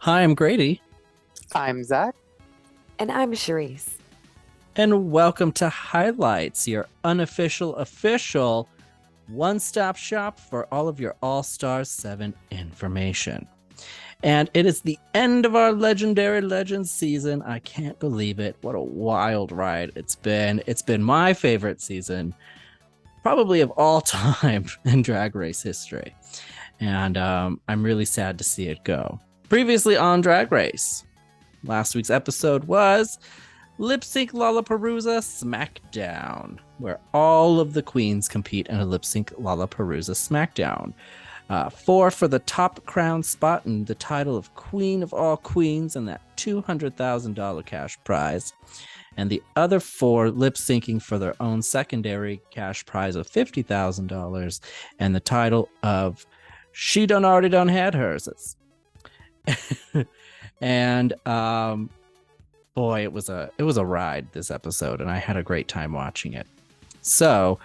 Hi, I'm Grady. I'm Zach. And I'm Charisse. And welcome to Highlights, your unofficial, official one-stop shop for all of your All-Stars 7 information. And it is the end of our Legendary Legends season. I can't believe it. What a wild ride it's been. It's been my favorite season, probably of all time in Drag Race history. And I'm really sad to see it go. Previously on Drag Race, last week's episode was Lip Sync Lalaparuza Smackdown, where all of the queens compete in a Lip Sync Lalaparuza Smackdown. 4 for the top crown spot and the title of Queen of All Queens and that $200,000 cash prize. And the other 4 lip syncing for their own secondary cash prize of $50,000 and the title of She Done Already Done Had Hers. And boy, it was a ride, this episode, and I had a great time watching it. So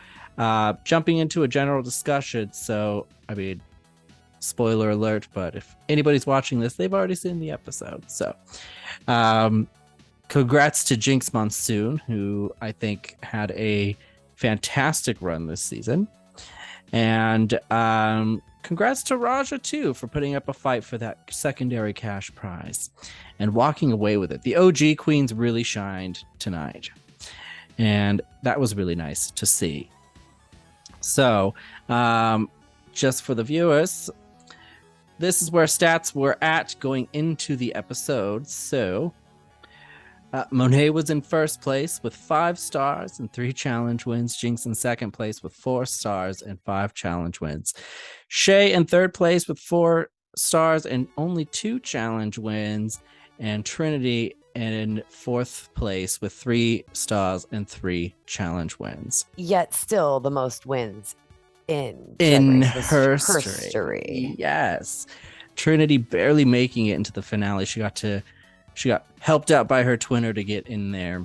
jumping into a general discussion, so I mean, spoiler alert, but if anybody's watching this, they've already seen the episode. So congrats to Jinx Monsoon, who I think had a fantastic run this season, and congrats to Raja, too, for putting up a fight for that secondary cash prize and walking away with it. The OG queens really shined tonight, and that was really nice to see. So, just for the viewers, this is where stats were at going into the episode. So, Monet was in first place with 5 stars and 3 challenge wins. Jinx in second place with 4 stars and 5 challenge wins. Shay in third place with 4 stars and only 2 challenge wins. And Trinity in fourth place with 3 stars and 3 challenge wins. Yet still the most wins in her history. Yes. Trinity barely making it into the finale. She got helped out by her twinner to get in there.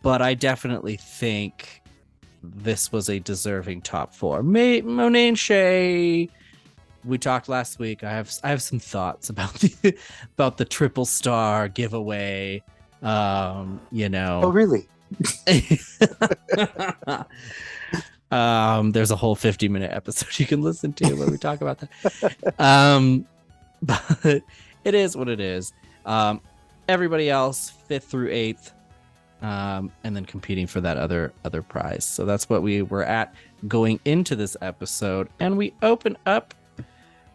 But I definitely think this was a deserving top 4. Monet and Shay, we talked last week. I have some thoughts about the triple star giveaway. Oh, really? There's a whole 50-minute episode you can listen to where we talk about that. But it is what it is. Everybody else 5th through 8th, and then competing for that other prize. So that's what we were at going into this episode, and we open up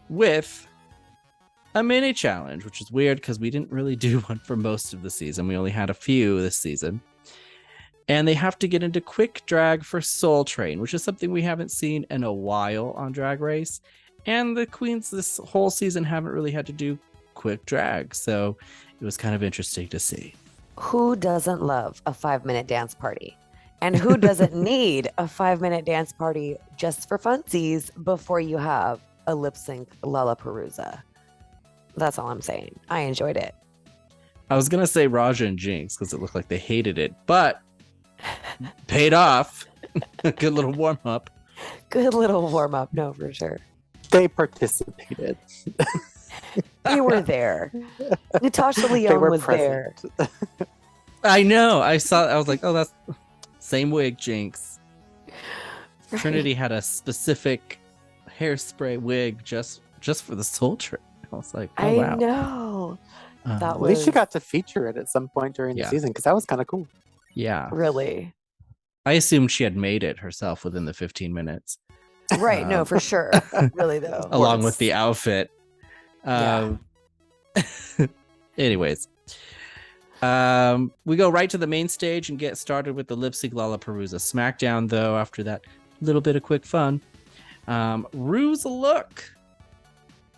with a mini challenge, which is weird because we didn't really do one for most of the season. We only had a few this season, and they have to get into quick drag for Soul Train, which is something we haven't seen in a while on Drag Race, and the queens this whole season haven't really had to do quick drag, so it was kind of interesting to see. Who doesn't love a 5-minute dance party? And who doesn't need a 5-minute dance party just for funsies before you have a lip sync Lalaparuza? That's all I'm saying. I enjoyed it. I was gonna say Raja and Jinx because it looked like they hated it, but paid off. Good little warm up. Good little warm up, no, for sure. They participated. They were there. Natasha Leone was present. There. I know. I saw. I was like, oh, that's same wig, Jinx. Right. Trinity had a specific hairspray wig just for the Soul Train. I was like, oh, wow. I know. At least she got to feature it at some point during the season because that was kind of cool. Yeah. Really? I assumed she had made it herself within the 15 minutes. Right. No, for sure. Really, though. Along with the outfit. Anyways, we go right to the main stage and get started with the Lip Sync Lalaparuza Smackdown, though, after that little bit of quick fun. Rue's look.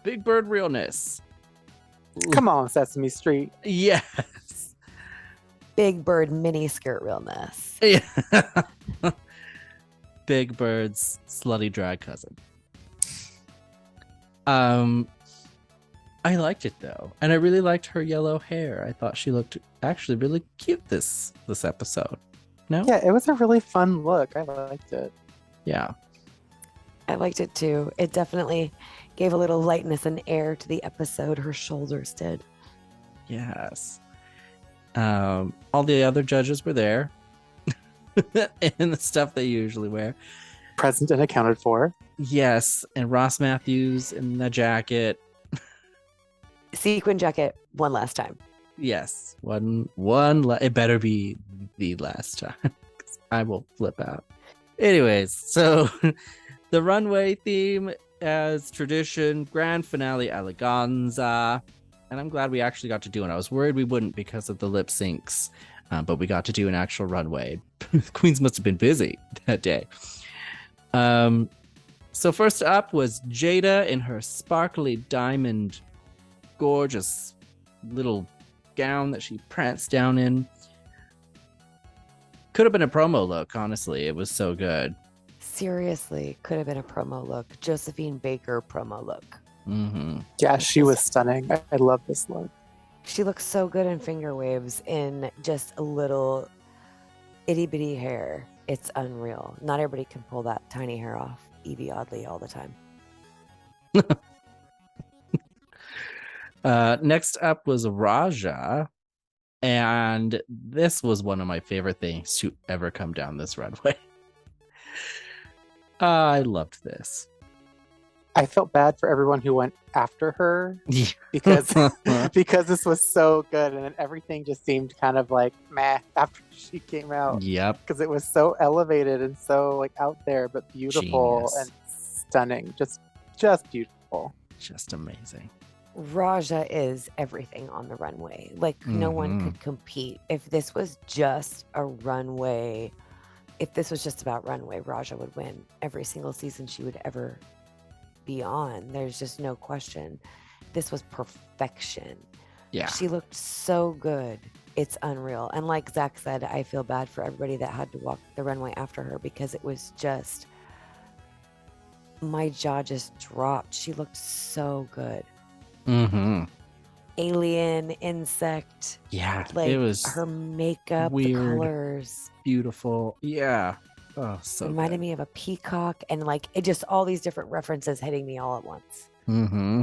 Big Bird realness. Come on, Sesame Street. Yes. Big Bird mini skirt realness. Yeah. Big Bird's slutty drag cousin. I liked it though, and I really liked her yellow hair. I thought she looked actually really cute this episode. No? Yeah, it was a really fun look. I liked it. Yeah. I liked it too. It definitely gave a little lightness and air to the episode. Her shoulders did. Yes. All the other judges were there in the stuff they usually wear. Present and accounted for. Yes, and Ross Matthews in the jacket. Sequin jacket one last time. Yes, it better be the last time. 'Cause I will flip out. Anyways, so the runway theme, as tradition, grand finale eleganza, and I'm glad we actually got to do it. I was worried we wouldn't because of the lip syncs, but we got to do an actual runway. Queens must have been busy that day. So first up was Jada in her sparkly diamond, gorgeous little gown that she pranced down in. Could have been a promo look, honestly. It was so good. Seriously, could have been a promo look. Josephine Baker promo look. Mm-hmm. Yeah, she was stunning. I love this look. She looks so good in finger waves in just a little itty bitty hair. It's unreal. Not everybody can pull that tiny hair off Evie Oddly all the time. Next up was Raja, and this was one of my favorite things to ever come down this runway. I loved this. I felt bad for everyone who went after her because this was so good, and then everything just seemed kind of like meh after she came out. Yep. Because it was so elevated and so like out there, but beautiful and stunning. Just beautiful. Just amazing. Raja is everything on the runway. Like no one could compete. If this was just a runway, if this was just about runway, Raja would win every single season she would ever be on. There's just no question. This was perfection. Yeah. She looked so good. It's unreal. And like Zach said, I feel bad for everybody that had to walk the runway after her because it was just, my jaw just dropped. She looked so good. Mm-hmm. Alien, insect. Yeah. Like it was her makeup, weird, the colors. beautiful. Yeah. Oh, so reminded me of a peacock, and like it just all these different references hitting me all at once. Mm-hmm.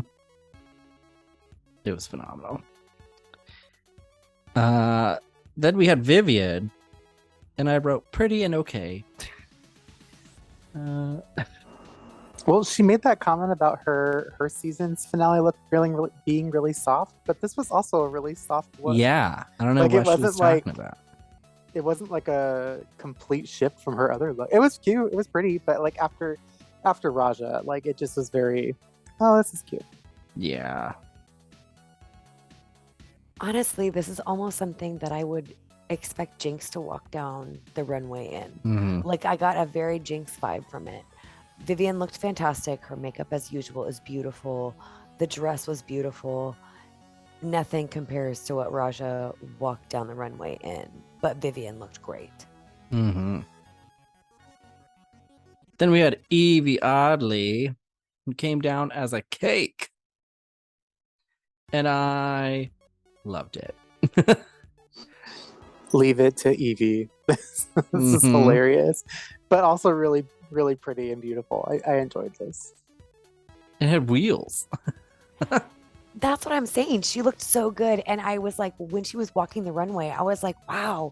It was phenomenal. Then we had Vivian, and I wrote pretty and okay. Well, she made that comment about her season's finale look being really soft, but this was also a really soft look. Yeah, I don't know like, what she was talking about. It wasn't like a complete shift from her other look. It was cute, it was pretty, but like after Raja, like it just was very, oh, this is cute. Yeah. Honestly, this is almost something that I would expect Jinx to walk down the runway in. Mm-hmm. Like I got a very Jinx vibe from it. Vivian looked fantastic. Her makeup, as usual, is beautiful. The dress was beautiful. Nothing compares to what Raja walked down the runway in, but Vivian looked great. Mm-hmm. Then we had Evie Oddly, who came down as a cake, and I loved it. Leave it to Evie. This is hilarious, but also really, really pretty and beautiful. I enjoyed this. It had wheels. That's what I'm saying. She looked so good. And I was like, when she was walking the runway, I was like, wow,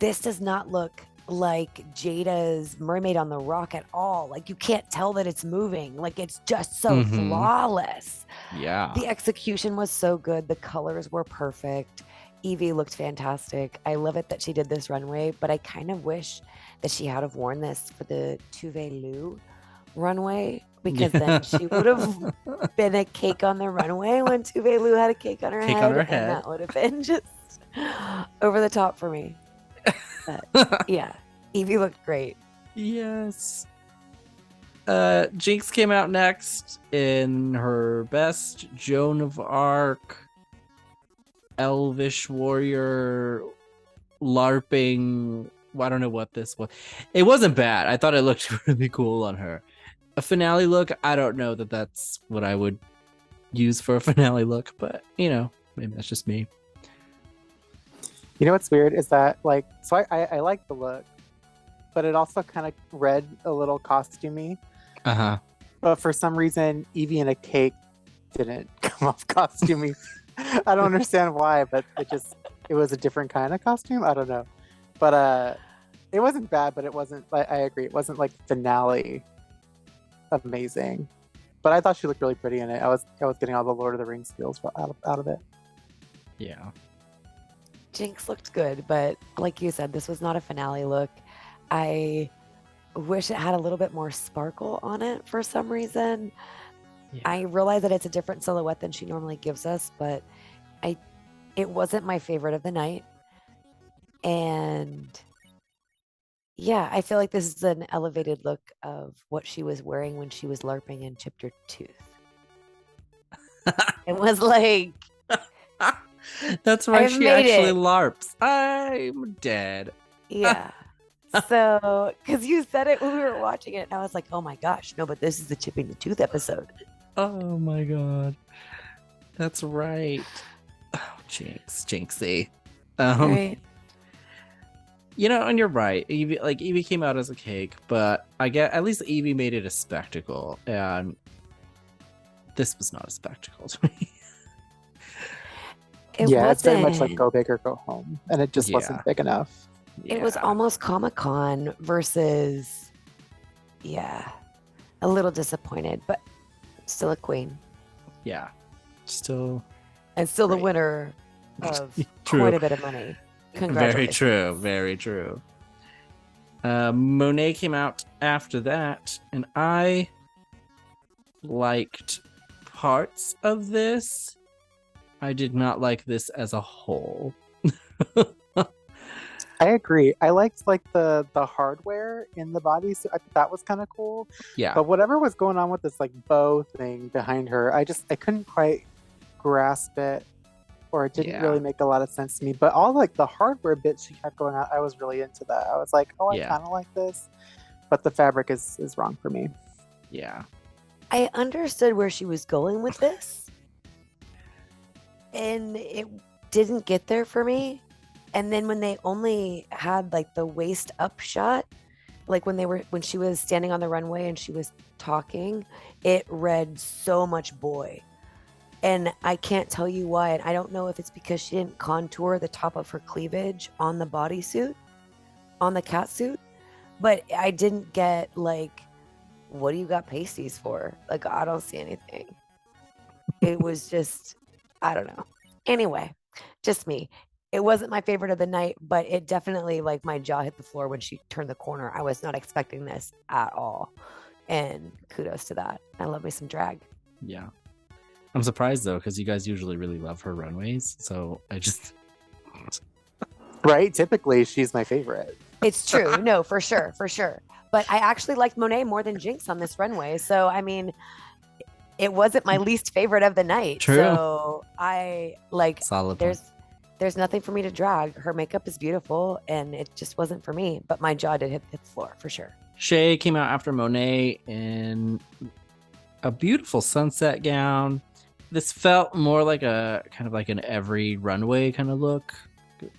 this does not look like Jada's Mermaid on the Rock at all. Like you can't tell that it's moving. Like it's just so flawless. Yeah. The execution was so good. The colors were perfect. Evie looked fantastic. I love it that she did this runway, but I kind of wish that she had have worn this for the Tuvalu runway, because then she would have been a cake on the runway when Tuvalu had a cake on her head. And that would have been just over the top for me. But yeah, Evie looked great. Yes. Jinx came out next in her best Joan of Arc, elvish warrior, LARPing. I don't know what this was. It wasn't bad. I thought it looked really cool on her. A finale look, I don't know that that's what I would use for a finale look, but you know, maybe that's just me. You know what's weird is that like, so I like the look, but it also kind of read a little costumey. Uh-huh. But for some reason, Evie and a cake didn't come off costumey I don't understand why, but it was a different kind of costume. I don't know. But it wasn't bad, but it wasn't like, I agree. It wasn't like finale amazing. But I thought she looked really pretty in it. I was getting all the Lord of the Rings feels out of it. Yeah. Jinx looked good, but like you said, this was not a finale look. I wish it had a little bit more sparkle on it for some reason. Yeah. I realize that it's a different silhouette than she normally gives us, but it wasn't my favorite of the night. And yeah, I feel like this is an elevated look of what she was wearing when she was LARPing and chipped her tooth. It was like, That's right. I've She made actually it. LARPs. I'm dead. Yeah. So, because you said it when we were watching it, and I was like, oh my gosh, no, but this is the chipping the tooth episode. Oh my god. That's right. Oh, Jinxie. Right. You know, and you're right. Evie came out as a cake, but I get at least Evie made it a spectacle, and this was not a spectacle to me. It's very much like wasn't. go big or go home, and it just wasn't big enough. It was almost Comic-Con versus, a little disappointed, but still a queen. Yeah. Still. And still the Great. winner of True. quite a bit of money. Congratulations. Very true. Monet came out after that, and I liked parts of this. I did not like this as a whole. I agree. I liked like the hardware in the bodysuit. I thought that was kind of cool. Yeah. But whatever was going on with this like bow thing behind her, I couldn't quite grasp it, or it didn't really make a lot of sense to me. But all like the hardware bits she kept going on, I was really into that. I was like, I kind of like this, but the fabric is wrong for me. Yeah. I understood where she was going with this, and it didn't get there for me. And then when they only had like the waist up shot, like when she was standing on the runway and she was talking, it read so much boy. And I can't tell you why. And I don't know if it's because she didn't contour the top of her cleavage on the bodysuit, on the catsuit. But I didn't get like, what do you got pasties for? Like, I don't see anything. It was just, I don't know. Anyway, just me. It wasn't my favorite of the night, but it definitely, like, my jaw hit the floor when she turned the corner. I was not expecting this at all. And kudos to that. I love me some drag. Yeah. I'm surprised, though, because you guys usually really love her runways. So I just... Right? Typically, she's my favorite. It's true. No, for sure. But I actually liked Monet more than Jinx on this runway. So, I mean, it wasn't my least favorite of the night. True. So I, like, Solid. There's nothing for me to drag. Her makeup is beautiful, and it just wasn't for me. But my jaw did hit the floor for sure. Shay came out after Monet in a beautiful sunset gown. This felt more like a kind of like an every runway kind of look,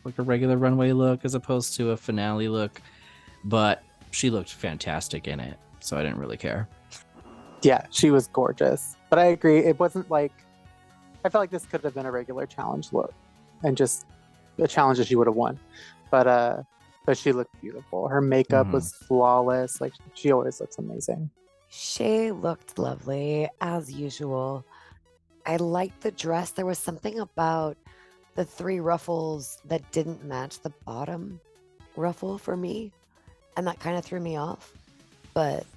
like a regular runway look as opposed to a finale look. But she looked fantastic in it, so I didn't really care. Yeah, she was gorgeous. But I agree, it wasn't like, I felt like this could have been a regular challenge look and just a challenge that she would have won. But she looked beautiful. Her makeup was flawless. Like, she always looks amazing. Shay looked lovely as usual. I liked the dress. There was something about the 3 ruffles that didn't match the bottom ruffle for me, and that kind of threw me off. But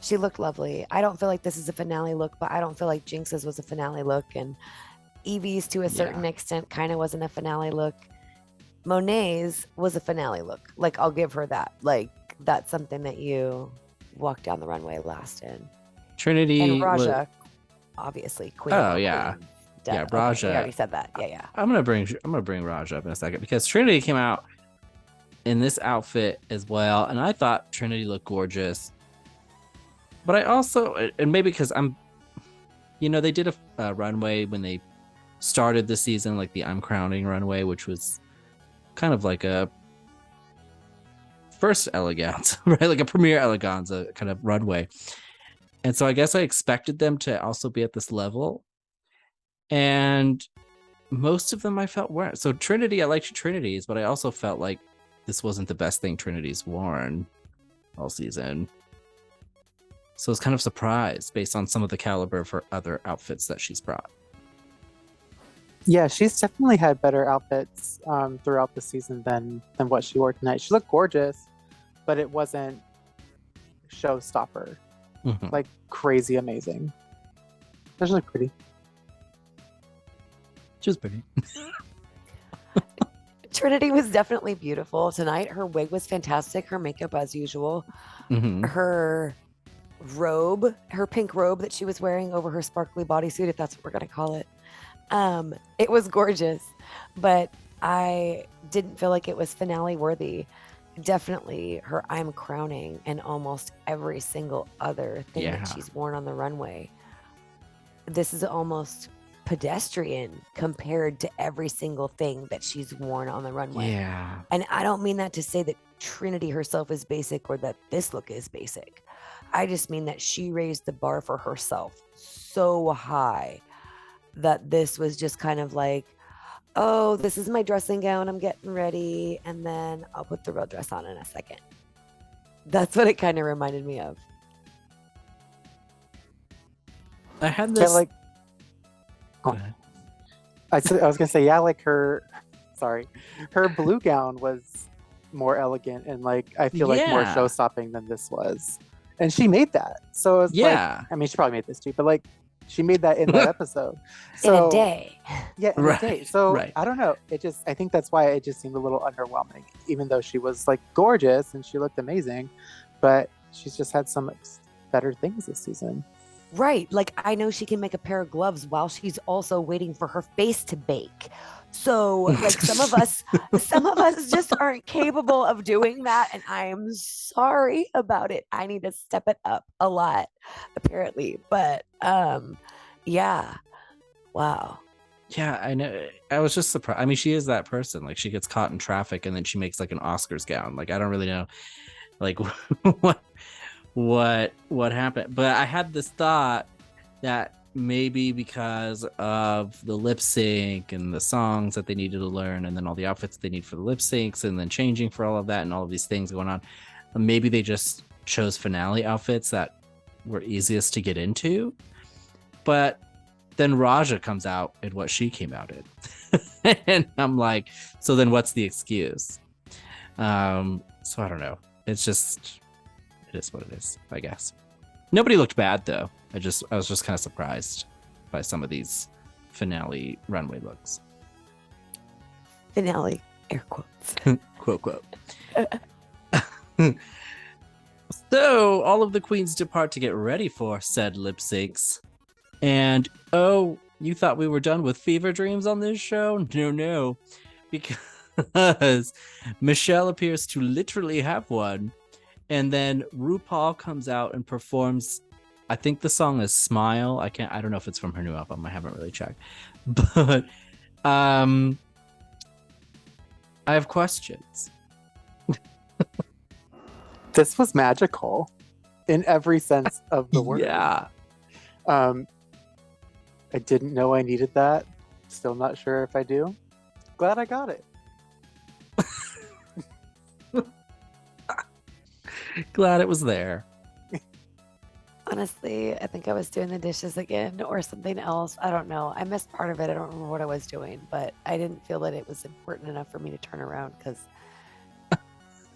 she looked lovely. I don't feel like this is a finale look, but I don't feel like Jinx's was a finale look, and Evie's to a certain extent kind of wasn't a finale look. Monet's was a finale look. Like, I'll give her that. Like, that's something that you walk down the runway last in. Trinity and Raja, obviously, queen. Oh, yeah. Dead. Yeah, Raja. Okay, we already said that. Yeah. I'm gonna bring Raja up in a second because Trinity came out in this outfit as well, and I thought Trinity looked gorgeous. But I also, and maybe because they did a runway when they started the season, like the I'm Crowning runway, which was kind of like a first Eleganza, right? Like a premiere Eleganza kind of runway. And so I guess I expected them to also be at this level. And most of them I felt weren't. So Trinity, I liked Trinity's, but I also felt like this wasn't the best thing Trinity's worn all season. So I was kind of surprised based on some of the caliber of her other outfits that she's brought. Yeah, she's definitely had better outfits throughout the season than what she wore tonight. She looked gorgeous, but it wasn't showstopper. Like crazy amazing. She was really pretty. She was pretty. Trinity was definitely beautiful tonight. Her wig was fantastic. Her makeup as usual. Her robe, her pink robe that she was wearing over her sparkly bodysuit, if that's what we're going to call it. It was gorgeous, but I didn't feel like it was finale worthy. Definitely her I'm crowning and almost every single other thing that she's worn on the runway. This is almost pedestrian compared to every single thing that she's worn on the runway. Yeah. And I don't mean that to say that Trinity herself is basic or that this look is basic. I just mean that she raised the bar for herself so high that this was just kind of like, oh, this is my dressing gown. I'm getting ready. And then I'll put the real dress on in a second. That's what it kind of reminded me of. I had this. Yeah, like, I was going to say, yeah, like her blue gown was more elegant and like, I feel like more show stopping than this was. And she made that. So it's like, I mean, she probably made this too, but like, she made that in that episode. So, in a day. Yeah, in a day. So I don't know. I think that's why it just seemed a little underwhelming, even though she was like gorgeous and she looked amazing, but she's just had some better things this season. Right. Like I know she can make a pair of gloves while she's also waiting for her face to bake. So like some of us just aren't capable of doing that. And I am sorry about it. I need to step it up a lot, apparently. But yeah. Wow. Yeah, I know. I was just surprised. I mean, she is that person. Like she gets caught in traffic and then she makes like an Oscars gown. Like I don't really know like what happened. But I had this thought that maybe because of the lip sync and the songs that they needed to learn and then all the outfits they need for the lip syncs and then changing for all of that and all of these things going on, maybe they just chose finale outfits that were easiest to get into. But then Raja comes out in what she came out in. And I'm like, so then what's the excuse? So I don't know. It is what it is, I guess. Nobody looked bad though. I was just kind of surprised by some of these finale runway looks. Finale, air quotes. Quote. So all of the queens depart to get ready for said lip syncs. And oh, you thought we were done with fever dreams on this show? No. Because Michelle appears to literally have one. And then RuPaul comes out and performs, I think the song is Smile. I don't know if it's from her new album. I haven't really checked. But I have questions. This was magical in every sense of the word. Yeah. I didn't know I needed that. Still not sure if I do. Glad I got it. Glad it was there. Honestly, I think I was doing the dishes again or something else. I don't know. I missed part of it. I don't remember what I was doing, but I didn't feel that it was important enough for me to turn around because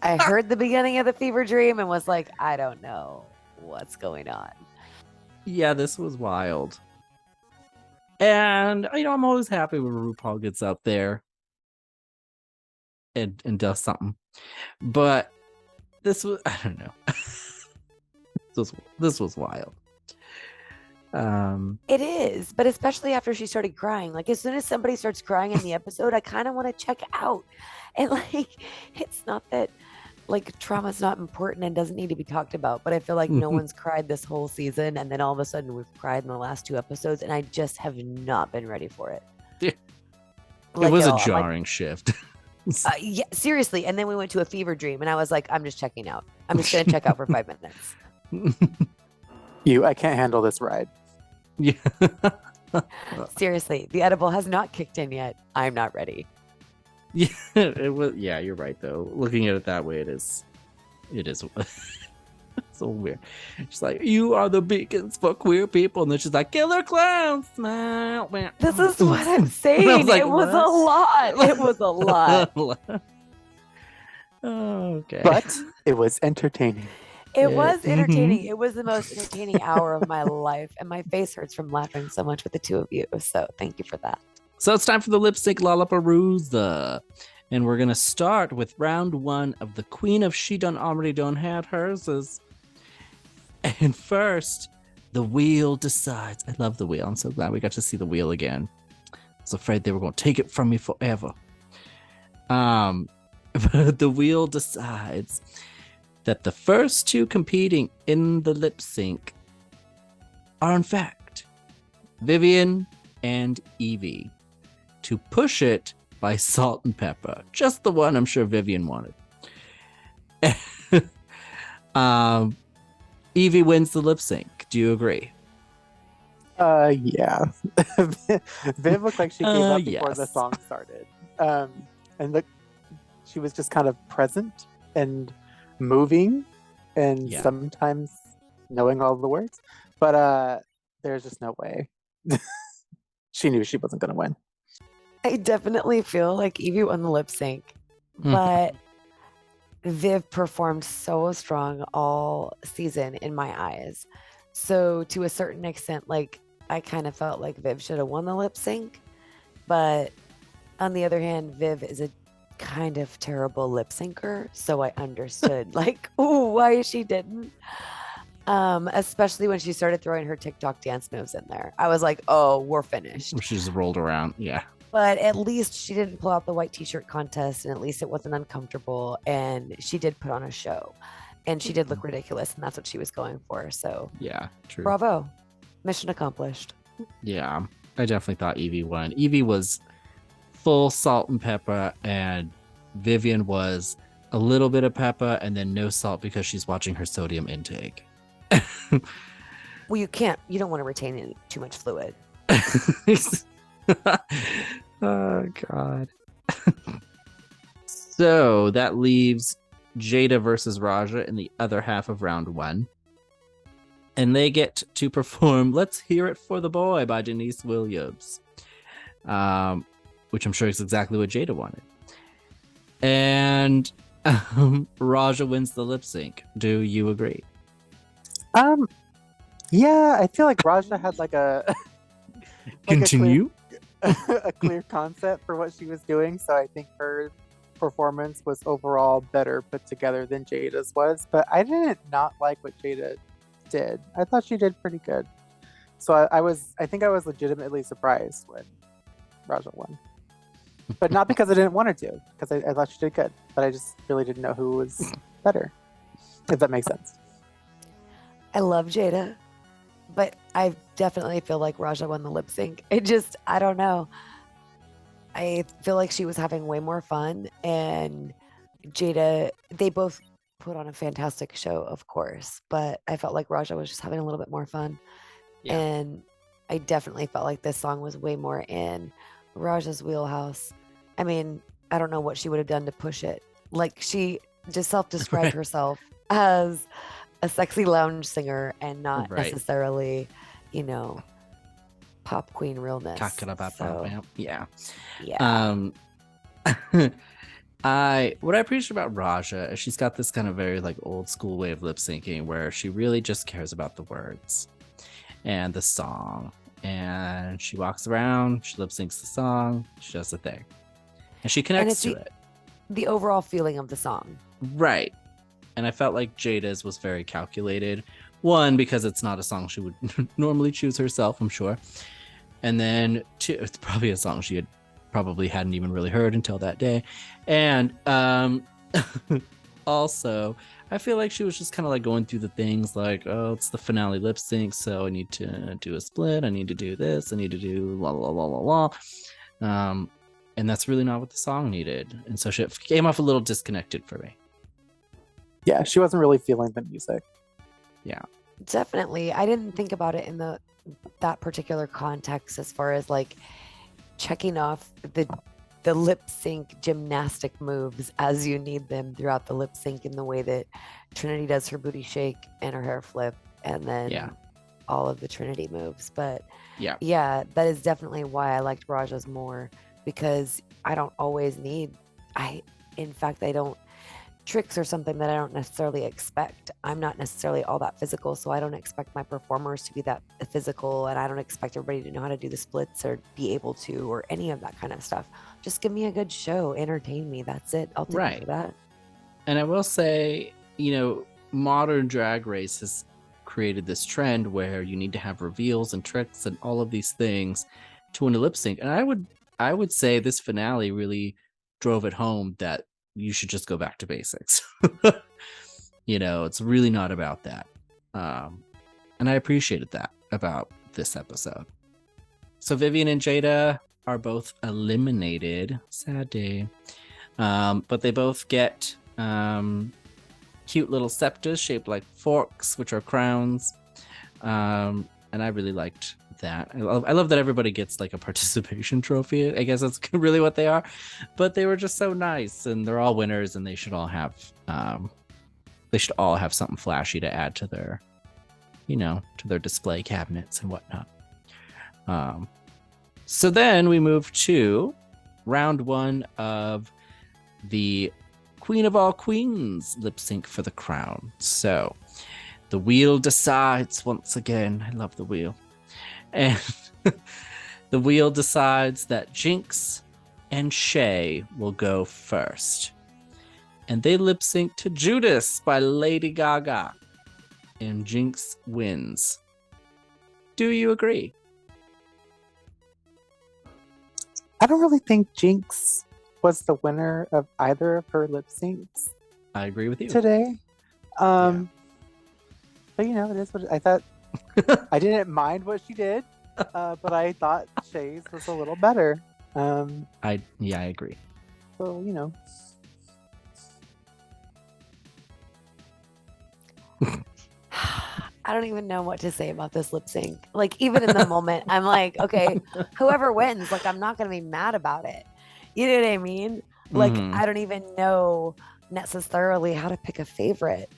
I heard the beginning of the fever dream and was like, I don't know what's going on. Yeah, this was wild. And, I'm always happy when RuPaul gets out there and does something. But this was, I don't know. This was wild. It is, but especially after she started crying. Like as soon as somebody starts crying in the episode, I kind of want to check out. And like, it's not that like trauma's not important and doesn't need to be talked about, but I feel like no one's cried this whole season, and then all of a sudden we've cried in the last 2 episodes, and I just have not been ready for it. Yeah. Like, it was a jarring shift. Yeah, seriously. And then we went to a fever dream, and I was like, I'm just checking out. I'm just gonna check out for 5 minutes. I can't handle this ride. Yeah. Seriously, the edible has not kicked in yet. I'm not ready. Yeah, it was. Yeah, you're right though. Looking at it that way, it is. So weird. She's like, "You are the beacons for queer people," and then she's like, "Killer clowns." This is what I'm saying. like, it was what? a lot. It was a lot. Okay. But it was entertaining. It was Mhm. entertaining. It was the most entertaining hour of my life, and my face hurts from laughing so much with the two of you. So thank you for that. So it's time for the lip sync Lalaparuza. And we're going to start with round 1 of the Queen of She Done Already Done Had Hers. And first, the wheel decides. I love the wheel. I'm so glad we got to see the wheel again. I was afraid they were going to take it from me forever. But the wheel decides that the first 2 competing in the lip sync are, in fact, Vivian and Evie. To Push It by Salt and Pepper. Just the one I'm sure Vivian wanted. Evie wins the lip sync. Do you agree? Yeah. Viv looked like she gave up before the yes. song started. And she was just kind of present and moving and Yeah. sometimes knowing all the words. But there's just no way. She knew she wasn't going to win. I definitely feel like Evie won the lip sync, but Viv performed so strong all season in my eyes. So to a certain extent, like I kind of felt like Viv should have won the lip sync, but on the other hand, Viv is a kind of terrible lip syncer, so I understood like, oh, why she didn't. Especially when she started throwing her TikTok dance moves in there. I was like, oh, we're finished. She just rolled around. Yeah. But at least she didn't pull out the white t-shirt contest, and at least it wasn't uncomfortable, and she did put on a show, and she did look ridiculous, and that's what she was going for. So Yeah. True. bravo, mission accomplished. Yeah. I definitely thought Evie won. Evie was full salt and pepper, and Vivian was a little bit of pepper and then no salt because she's watching her sodium intake. Well, you don't want to retain too much fluid. Oh God. So that leaves Jada versus Raja in the other half of round 1. And they get to perform Let's Hear It for the Boy by Denise Williams. Which I'm sure is exactly what Jada wanted. And Raja wins the lip sync. Do you agree? Yeah, I feel like Raja had like a Continue. a clear concept for what she was doing, so I think her performance was overall better put together than Jada's was. But I didn't not like what Jada did. I thought she did pretty good. So I think I was legitimately surprised when Raja won. But not because I didn't want her to, because I thought she did good. But I just really didn't know who was better, if that makes sense. I love Jada, but I definitely feel like Raja won the lip sync. I don't know. I feel like she was having way more fun, and Jada, they both put on a fantastic show, of course, but I felt like Raja was just having a little bit more fun. Yeah. And I definitely felt like this song was way more in Raja's wheelhouse. I mean, I don't know what she would have done to push it. Like, she just self-described Right. herself as a sexy lounge singer and not Right. necessarily, pop queen realness. So, Yeah. yeah. What I appreciate about Raja is she's got this kind of very like old school way of lip syncing where she really just cares about the words and the song, and she walks around, she lip syncs the song, she does the thing, and she connects it's to it. The overall feeling of the song. Right. And I felt like Jada's was very calculated. One, because it's not a song she would normally choose herself, I'm sure. And then two, it's probably a song she probably hadn't even really heard until that day. And also, I feel like she was just kind of like going through the things like, oh, it's the finale lip sync, so I need to do a split, I need to do this, I need to do la la la la la. And that's really not what the song needed. And so she came off a little disconnected for me. Yeah, she wasn't really feeling the music. Definitely. I didn't think about it in that particular context as far as like checking off the lip sync gymnastic moves as you need them throughout the lip sync, in the way that Trinity does her booty shake and her hair flip, and then all of the Trinity moves. But yeah, that is definitely why I liked Raja's more, because I don't always need, in fact, I don't, tricks or something that I don't necessarily expect. I'm not necessarily all that physical, so I don't expect my performers to be that physical, and I don't expect everybody to know how to do the splits or be able to, or any of that kind of stuff. Just give me a good show, entertain me. That's it. I'll take that. And I will say, you know, modern Drag Race has created this trend where you need to have reveals and tricks and all of these things to win a lip sync. And I would say this finale really drove it home that you should just go back to basics. You know, it's really not about that. And I appreciated that about this episode. So Vivian and Jada are both eliminated. Sad day. But they both get cute little scepters shaped like forks, which are crowns. And I really liked that. I love that everybody gets like a participation trophy. I guess that's really what they are. But they were just so nice, and they're all winners, and they should all have something flashy to add to their, you know, to their display cabinets and whatnot. So then we move to round 1 of the Queen of All Queens lip sync for the crown. So the wheel decides once again. I love the wheel. And the wheel decides that Jinx and Shay will go first. And they lip sync to Judas by Lady Gaga. And Jinx wins. Do you agree? I don't really think Jinx was the winner of either of her lip syncs. I agree with you. Today. But you know, it is what I thought. I didn't mind what she did, but I thought Shay's was a little better. I agree. So, you know. I don't even know what to say about this lip sync. Like, even in the moment, I'm like, okay, whoever wins, like, I'm not going to be mad about it. You know what I mean? Like, I don't even know necessarily how to pick a favorite.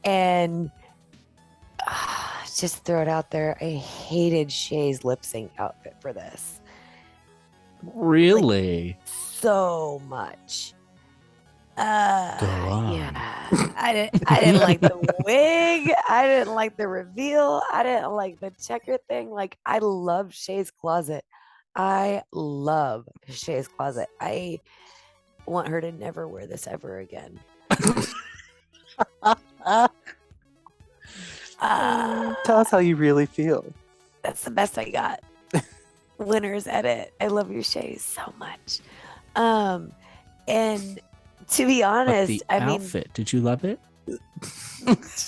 And just throw it out there. I hated Shay's lip sync outfit for this. Really? Like, so much. Go on. Yeah. I didn't like the wig. I didn't like the reveal. I didn't like the checker thing. Like, I love Shay's closet. I love Shay's closet. I want her to never wear this ever again. Tell us how you really feel. That's the best I got. Winner's edit. I love you, Shay, so much. And to be honest, I mean, outfit. Did you love it?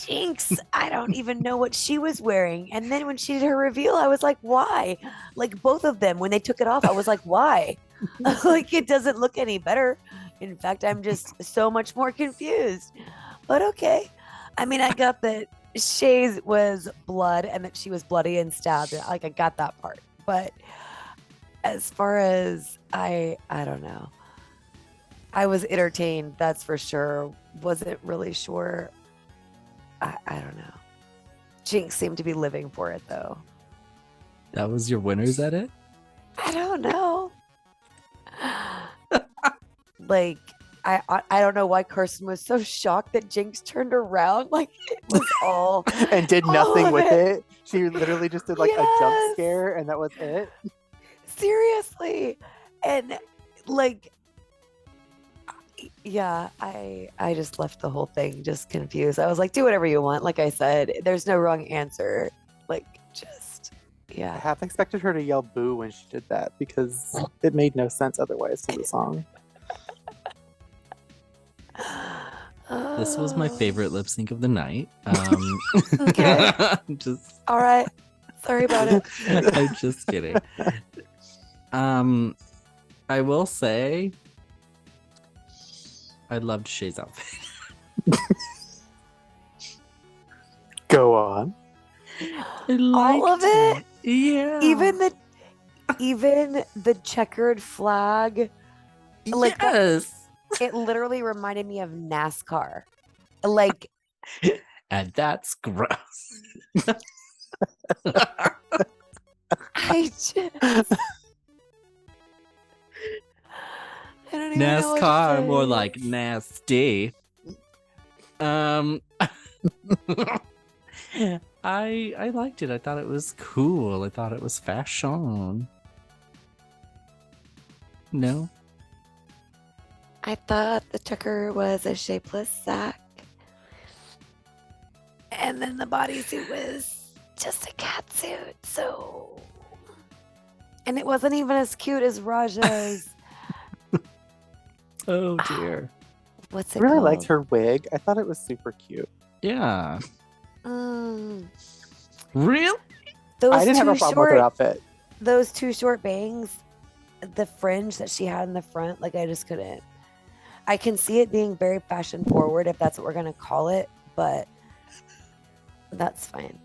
Jinx, I don't even know what she was wearing. And then when she did her reveal, I was like, why? Like, both of them, when they took it off, I was like, why? Like, it doesn't look any better. In fact, I'm just so much more confused. But okay. I mean, I got that Shay's was blood and that she was bloody and stabbed. Like, I got that part. But as far as I don't know. I was entertained, that's for sure. Wasn't really sure. I don't know. Jinx seemed to be living for it, though. That was your winner's edit? I don't know. Like, I don't know why Carson was so shocked that Jinx turned around. Like, it was all and did nothing with it. it. She literally just did like a jump scare, and that was it. Seriously. And like, yeah, I just left the whole thing just confused. I was like, do whatever you want. Like I said, there's no wrong answer. Like, just, yeah. I half expected her to yell boo when she did that because it made no sense otherwise to the song. This was my favorite lip sync of the night. Okay. Just all right. Sorry about it. I'm just kidding. I will say I loved Shay's outfit. Go on. All of it? Yeah. Even the checkered flag, like that- yes. it literally reminded me of NASCAR. Like, And that's gross. I just, I don't even know what to NASCAR, more say. like nasty. I liked it. I thought it was cool. I thought it was fashion. No? I thought the checker was a shapeless sack. And then the bodysuit was just a cat suit. So. And it wasn't even as cute as Raja's. Oh dear. What's I it really called? liked her wig. I thought it was super cute. Yeah. Mm, Real? those I didn't have a two problem with her outfit. those two short bangs, the fringe that she had in the front, like I just couldn't. I can see it being very fashion forward if that's what we're gonna call it, but that's fine.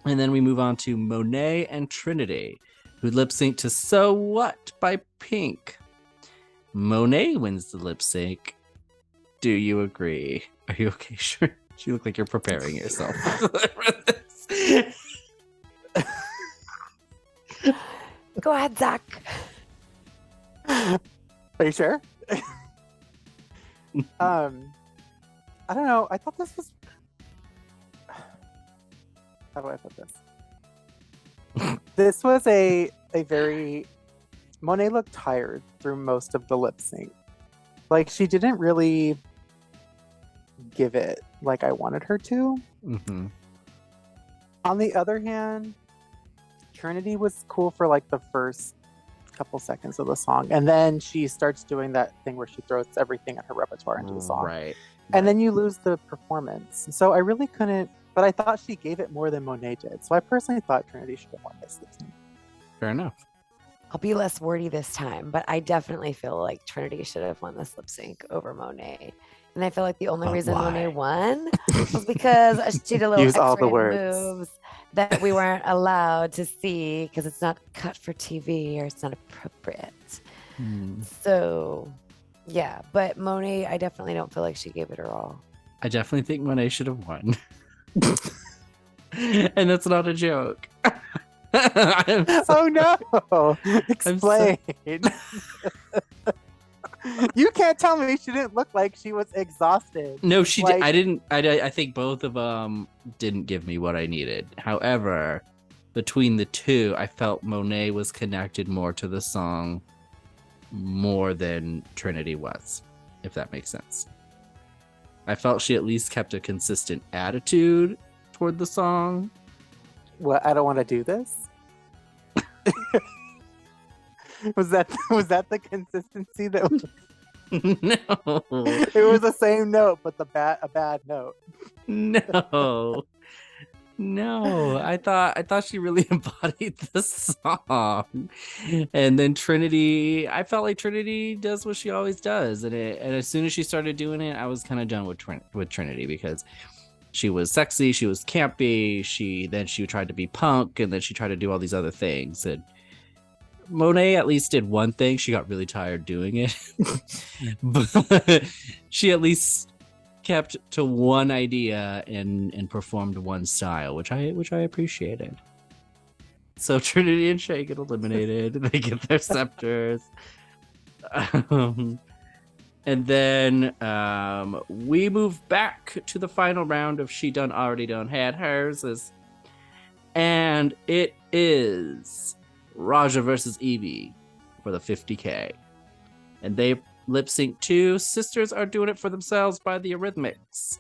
And then we move on to Monet and Trinity, who lip sync to So What by Pink. Monet wins the lip sync. Do you agree? Are you okay? Sure. You look like you're preparing yourself for this. Go ahead, Zach. Are you sure? I don't know. I thought this was. How do I put this? This was a very. Monet looked tired through most of the lip sync. Like she didn't really give it like I wanted her to. Mm-hmm. On the other hand, Trinity was cool for like the first couple seconds of the song, and then she starts doing that thing where she throws everything in her repertoire into the song, Right. and then you lose the performance. So I really couldn't, but I thought she gave it more than Monet did. So I personally thought Trinity should have won this season. Fair enough. I'll be less wordy this time, but I definitely feel like Trinity should have won this lip sync over Monet. And I feel like the only But reason why? Monet won was because she did a little Use all the X-rated words. moves that we weren't allowed to see because it's not cut for TV or it's not appropriate. Hmm. So, yeah, but Monet, I definitely don't feel like she gave it her all. I definitely think Monet should have won. And that's not a joke. I'm so- Oh no! Explain. You can't tell me she didn't look like she was exhausted. No, she Like- did. I didn't. I think both of them didn't give me what I needed. However, between the two, I felt Monet was connected more to the song more than Trinity was, if that makes sense. I felt she at least kept a consistent attitude toward the song. What? I don't want to do this. was that the consistency that was, No, it was the same note but a bad note? no. I thought she really embodied the song. And then Trinity, I felt like Trinity does what she always does, and as soon as she started doing it, I was kind of done with Trinity because she was sexy, she was campy, she tried to be punk, and then she tried to do all these other things. And Monet at least did one thing. She got really tired doing it. But she at least kept to one idea and performed one style, which I appreciated. So Trinity and Shay get eliminated. They get their scepters. And then we move back to the final round of She Done Already Done Had Hers. And it is Raja versus Evie for the 50K. And they lip sync to Sisters Are Doing It For Themselves by the Eurythmics.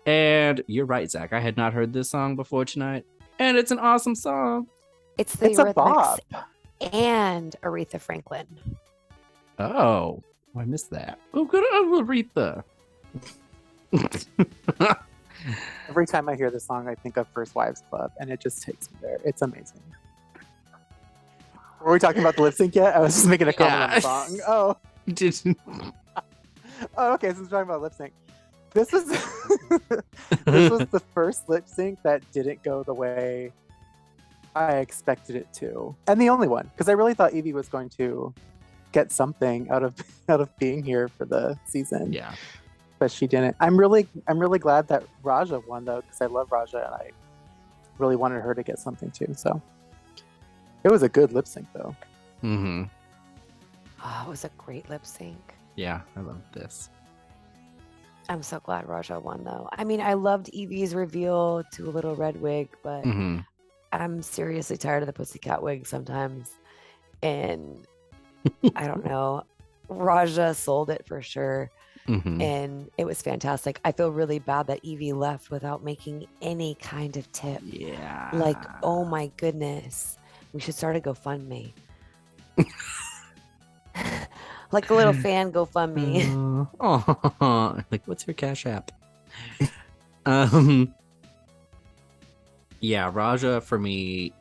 And you're right, Zach. I had not heard this song before tonight. And it's an awesome song. It's the It's a Eurythmics bop. and Aretha Franklin. Oh, I missed that. Oh, good on Aretha. Every time I hear this song, I think of First Wives Club, and it just takes me there. It's amazing. Were we talking about the lip sync yet? I was just making a comment on the song. Oh, Didn't. oh, okay. So we're talking about lip sync. This was this was the first lip sync that didn't go the way I expected it to, and the only one, because I really thought Evie was going to get something out of out of being here for the season. Yeah. But she didn't. I'm really glad that Raja won though, because I love Raja and I really wanted her to get something too. So it was a good lip sync though. Mm-hmm. Oh, it was a great lip sync. Yeah, I love this. I'm so glad Raja won though. I mean, I loved Evie's reveal to a little red wig, but Mm-hmm. I'm seriously tired of the pussycat wig sometimes. And I don't know. Raja sold it for sure. Mm-hmm. And it was fantastic. I feel really bad that Evie left without making any kind of tip. Yeah. Like, oh my goodness. We should start a GoFundMe. Like a little fan GoFundMe. Oh, like what's your Cash App? Yeah, Raja for me,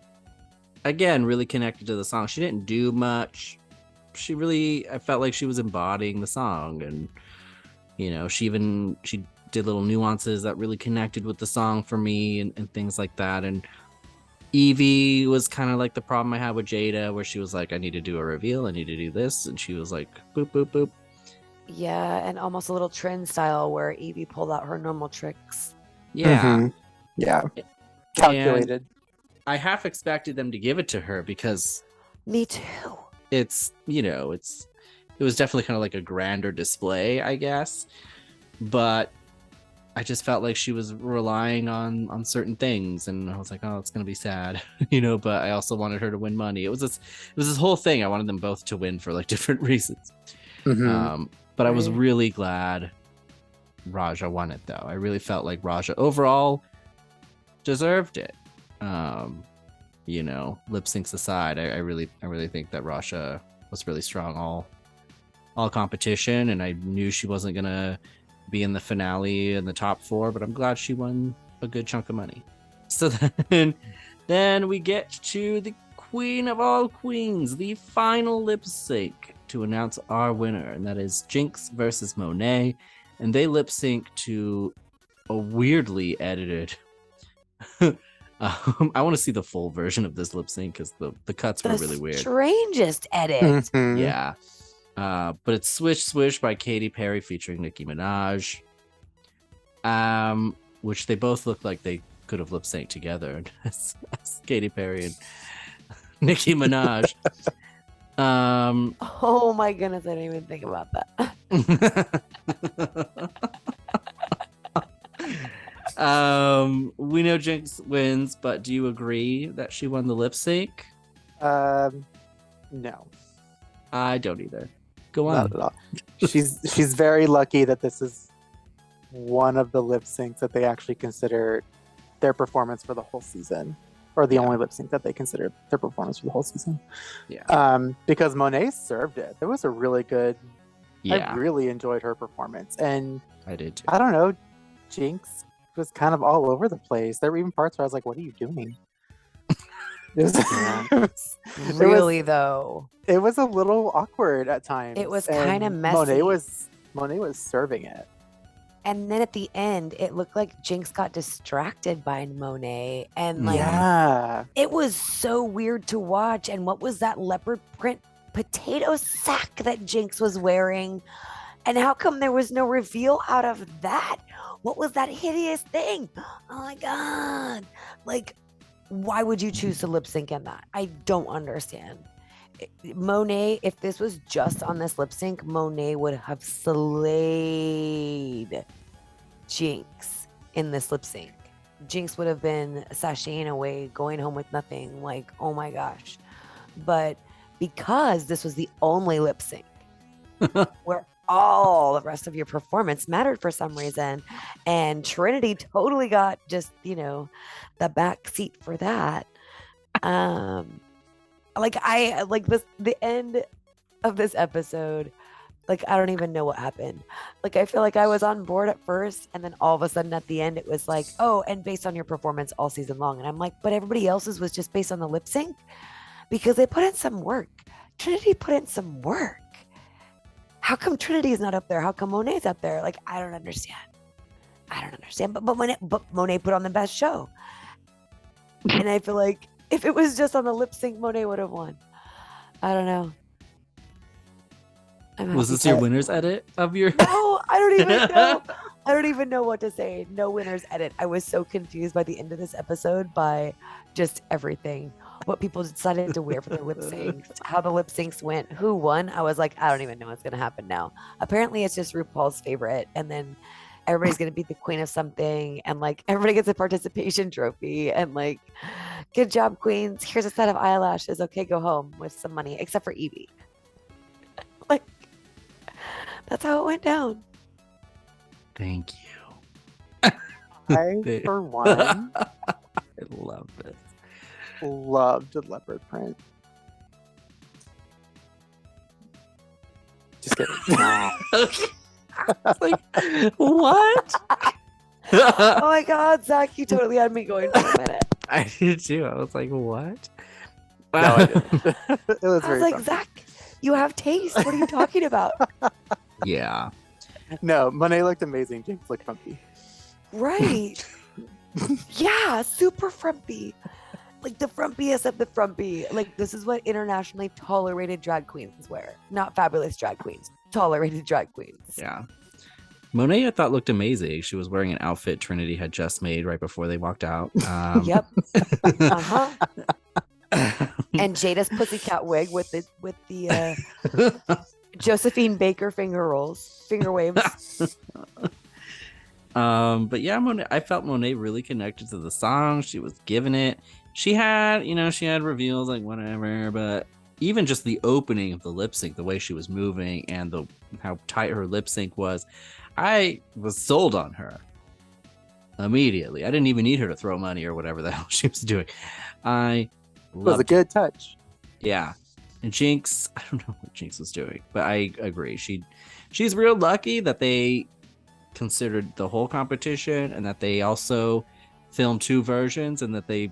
again, really connected to the song. She didn't do much. I felt like she was embodying the song, and she did little nuances that really connected with the song for me, and things like that. And Evie was kind of like the problem I had with Jada, where she was like, I need to do a reveal, I need to do this, and she was like, boop boop boop. Yeah, and almost a little trend style where Evie pulled out her normal tricks. Yeah. Mhm. Yeah. Calculated. And I half expected them to give it to her because Me too. it was definitely kind of like a grander display, I guess. But I just felt like she was relying on certain things, and I was like, oh, it's gonna be sad, but I also wanted her to win money. It was this whole thing. I wanted them both to win for like different reasons. Mhm. But I was Right. really glad Raja won it though. I really felt like Raja overall deserved it. Lip syncs aside, I really think that Raja was really strong all competition, and I knew she wasn't gonna be in the finale in the top 4, but I'm glad she won a good chunk of money. So then we get to the queen of all queens, the final lip sync to announce our winner, and that is Jinx versus Monet, and they lip sync to a weirdly edited I want to see the full version of this lip sync because the cuts were really weird. Strangest edit. Mhm. Yeah. But it's Swish Swish by Katy Perry featuring Nicki Minaj. Which they both look like they could have lip synced together. As Katy Perry and Nicki Minaj. Oh my goodness, I didn't even think about that. We know Jinx wins, but do you agree that she won the lip sync? No, I don't either. Go on. not at all. She's very lucky that this is one of the lip syncs that they actually consider their performance for the whole season, or the only lip sync that they consider their performance for the whole season. Yeah. Because Monet served it. There was a really good. Yeah, I really enjoyed her performance, and I did too. I don't know, Jinx was kind of all over the place. There were even parts where I was like, "What are you doing?" It was, Yeah. it was- Really though. it was a little awkward at times. It was and kinda messy. Monet was serving it. And then at the end, it looked like Jinx got distracted by Monet. And like Yeah. it was so weird to watch. And what was that leopard print potato sack that Jinx was wearing? And how come there was no reveal out of that? What was that hideous thing? Oh my God. Like, why would you choose to lip sync in that? I don't understand. Monet, if this was just on this lip sync, Monet would have slayed Jinx in this lip sync. Jinx would have been sashaying away, going home with nothing. Like, oh my gosh. But because this was the only lip sync where all the rest of your performance mattered for some reason, and Trinity totally got just, the back seat for that. The end of this episode, like, I don't even know what happened. Like, I feel like I was on board at first, and then all of a sudden at the end, it was like, oh, and based on your performance all season long. And I'm like, but everybody else's was just based on the lip sync because they put in some work. Trinity put in some work. How come Trinity is not up there? How come Monet's up there? Like, I don't understand. But Monet put on the best show. And I feel like If it was just on the lip sync, Monet would have won. I don't know. Was this your winner's edit of your? No, I don't even know. I don't even know what to say. No winner's edit. I was so confused by the end of this episode by just everything. What people decided to wear for their lip syncs, how the lip syncs went, who won. I was like, I don't even know what's going to happen now. Apparently, it's just RuPaul's favorite. And then everybody's going to be the queen of something. And like everybody gets a participation trophy. And like, good job, queens. Here's a set of eyelashes. Okay, go home with some money, except for Evie. Like, that's how it went down. Thank you. I, for one, I love this. loved the leopard print. Just kidding. It's like, what? Oh my God, Zach, you totally had me going for a minute. I did too. I was like, what? No, I didn't. It was I very was like, fun. Zach, you have taste. What are you talking about? Yeah. No, Monet looked amazing. Jinx looked funky. Right. Yeah, super frumpy. Like the frumpiest of the frumpy. Like this is what internationally tolerated drag queens wear. Not fabulous drag queens. Tolerated drag queens. Yeah. Monet, I thought, looked amazing. She was wearing an outfit Trinity had just made right before they walked out. Yep. Uh-huh. And Jada's pussycat wig with the Josephine Baker finger waves. But yeah, Monet, I felt Monet really connected to the song. She was giving it. She had reveals, like whatever, but even just the opening of the lip sync, the way she was moving and how tight her lip sync was, I was sold on her immediately. I didn't even need her to throw money or whatever the hell she was doing. It was a good touch. Yeah. And Jinx, I don't know what Jinx was doing, but I agree. She's real lucky that they considered the whole competition and that they also filmed 2 versions and that they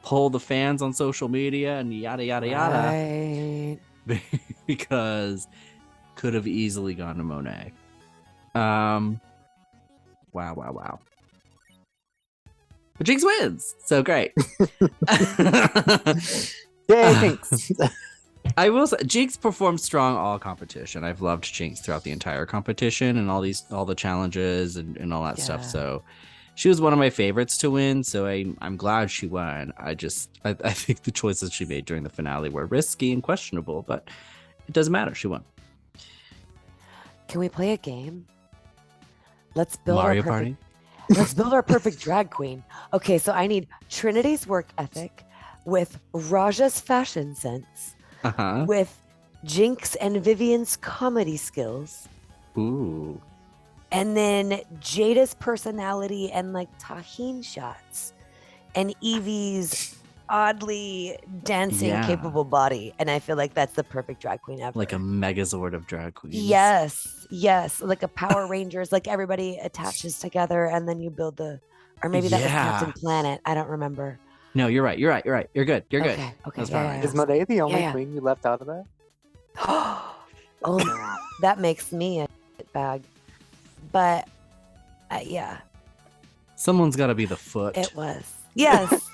poll the fans on social media and yada yada yada. Right. Because could have easily gone to Monet. Wow. But Jinx wins, so great. Yay, Jinx. I will say Jinx performed strong all competition. I've loved Jinx throughout the entire competition and all the challenges and all that stuff. So she was one of my favorites to win. So I'm glad she won. I think the choices she made during the finale were risky and questionable, but it doesn't matter. She won. Can we play a game? Let's build Mario our perfect, Party. Let's build our perfect drag queen. Okay, so I need Trinity's work ethic with Raja's fashion sense, with Jinx and Vivian's comedy skills, Ooh. and then Jada's personality and like Tahine shots, and Evie's oddly dancing capable body. And I feel like that's the perfect drag queen ever. Like a megazord of drag queens. Yes, like a Power Rangers, like everybody attaches together and then you build or maybe that was Captain Planet. I don't remember. No, you're right. You're good. You're good. Okay, That's fine. Is Monet the only queen you left out of that? Oh, that makes me a bag. But yeah, Someone's got to be the foot. it was. Yes.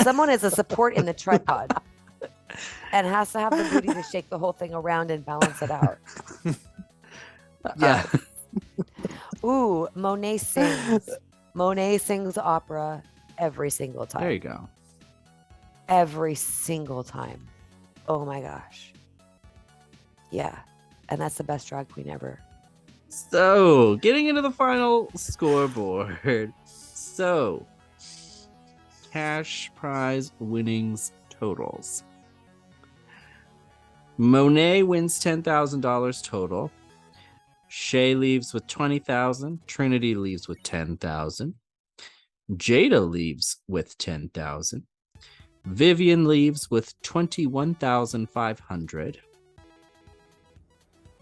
Someone is a support in the tripod and has to have the booty to shake the whole thing around and balance it out. Yeah. Ooh, Monet sings. Monet sings opera every single time. There you go. Every single time. Oh my gosh. Yeah. And that's the best drag queen ever. So, getting into the final scoreboard. So, cash prize winnings totals. Monet wins $10,000 total. Shay leaves with $20,000. Trinity leaves with $10,000. Jada leaves with $10,000. Vivian leaves with $21,500.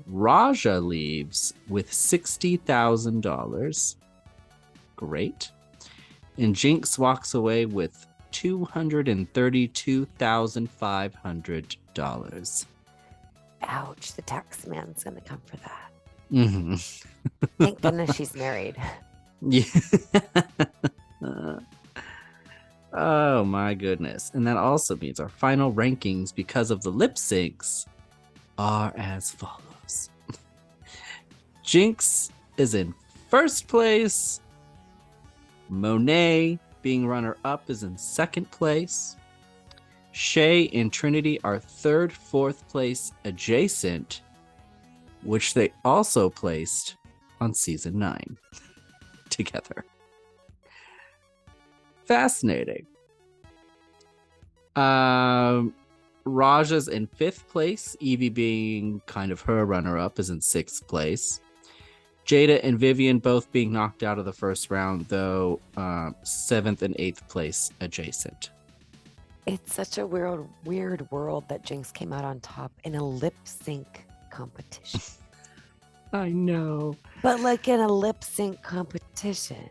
Raja leaves with $60,000. Great. And Jinx walks away with $232,500. Ouch. The tax man's going to come for that. Mm-hmm. Thank goodness she's married. Yeah. Oh Oh my goodness. And that also means our final rankings because of the lip syncs are as follows. Jinx is in first place. Monet, being runner-up, is in second place. Shay and Trinity are third, fourth place adjacent, which they also placed on season 9 together. Fascinating. Raja's in fifth place. Evie, being kind of her runner-up, is in sixth place. Jada and Vivian both being knocked out of the first round, though seventh and eighth place adjacent. It's such a weird world that Jinx came out on top in a lip sync competition. I know. But like in a lip sync competition.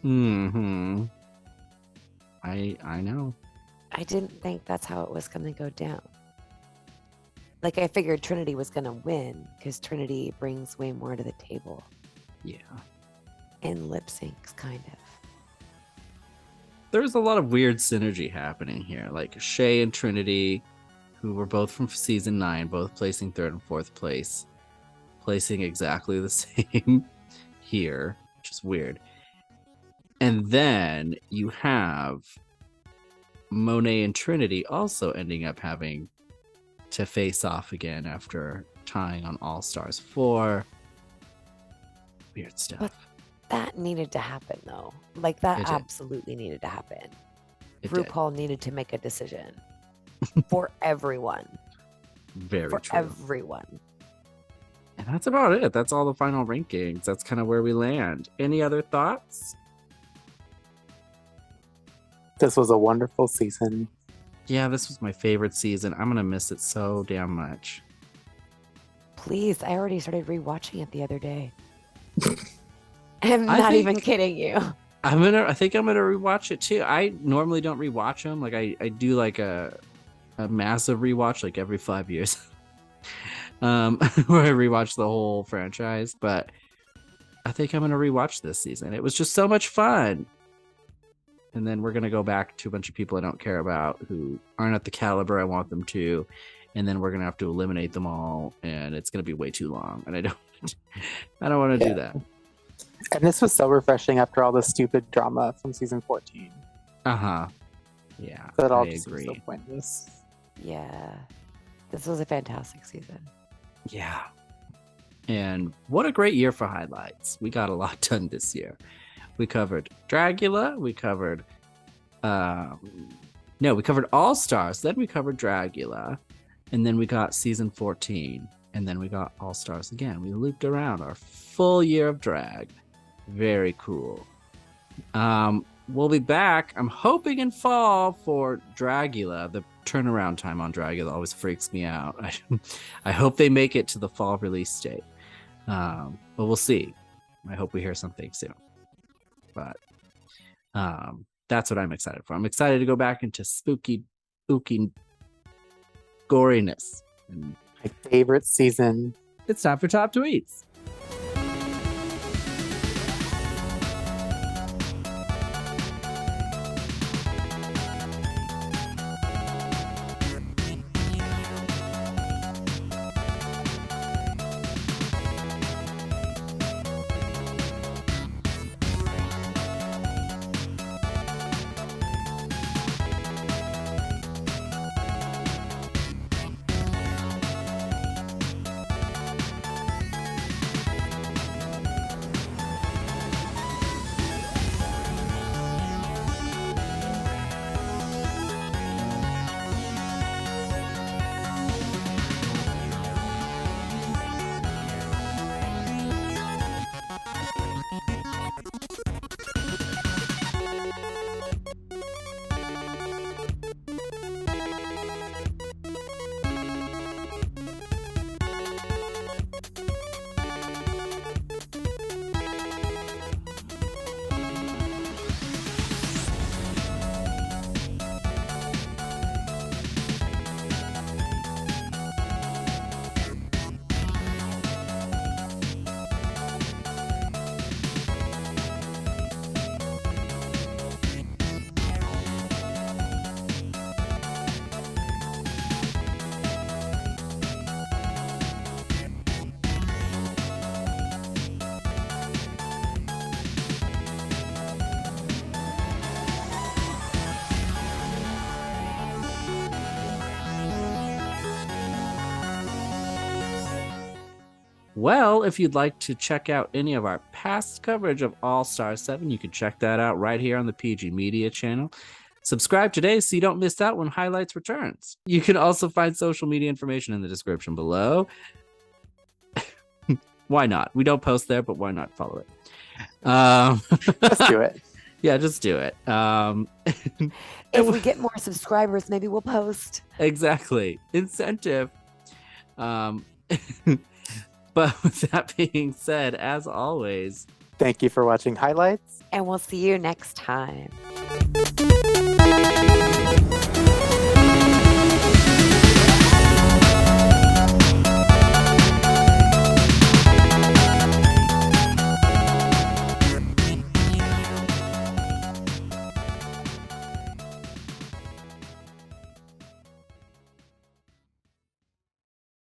Mm-hmm. I know. I didn't think that's how it was going to go down. Like, I figured Trinity was going to win because Trinity brings way more to the table. Yeah. And lip syncs, kind of. There's a lot of weird synergy happening here. Like Shay and Trinity, who were both from season 9, both placing third and fourth place, placing exactly the same here, which is weird. And then you have Monet and Trinity also ending up having to face off again after tying on All Stars 4. Weird stuff. But that needed to happen, though. Like, that It did. absolutely needed to happen. It did. RuPaul needed to make a decision for everyone. Very For true. everyone. And that's about it. That's all the final rankings. That's kind of where we land. Any other thoughts? This was a wonderful season. Yeah, this was my favorite season. I'm going to miss it so damn much. Please, I already started rewatching it the other day. I'm I not think- even kidding you. I think I'm gonna rewatch it too. I normally don't rewatch them. Like I do like a massive rewatch like every 5 years. Where I rewatch the whole franchise, but I think I'm gonna rewatch this season. It was just so much fun. And then we're gonna go back to a bunch of people I don't care about who aren't at the caliber I want them to, and then we're gonna have to eliminate them all, and it's gonna be way too long. And I don't want to do that. And this was so refreshing after all the stupid drama from season 14. Uh-huh. Yeah. That all I just seems agree. so pointless. Yeah. This was a fantastic season. Yeah. And what a great year for highlights. We got a lot done this year. We covered Dragula. We covered we covered All Stars. Then we covered Dragula. And then we got season 14. And then we got All Stars again. We looped around our full year of drag. Very cool. We'll be back, I'm hoping, in fall for Dragula. The turnaround time on Dragula always freaks me out. I hope they make it to the fall release date. But we'll see. I hope we hear something soon. But that's what I'm excited for. I'm excited to go back into spooky goriness. And My favorite season. it's time for top tweets. Well, if you'd like to check out any of our past coverage of All Star 7, you can check that out right here on the PG Media channel. Subscribe today so you don't miss out when Highlights returns. You can also find social media information in the description below. Why not? We don't post there, but why not follow it? Let's do it. Yeah, just do it. If we get more subscribers, maybe we'll post. Exactly. Incentive. But with that being said, as always, Thank you for watching Highlights. And we'll see you next time.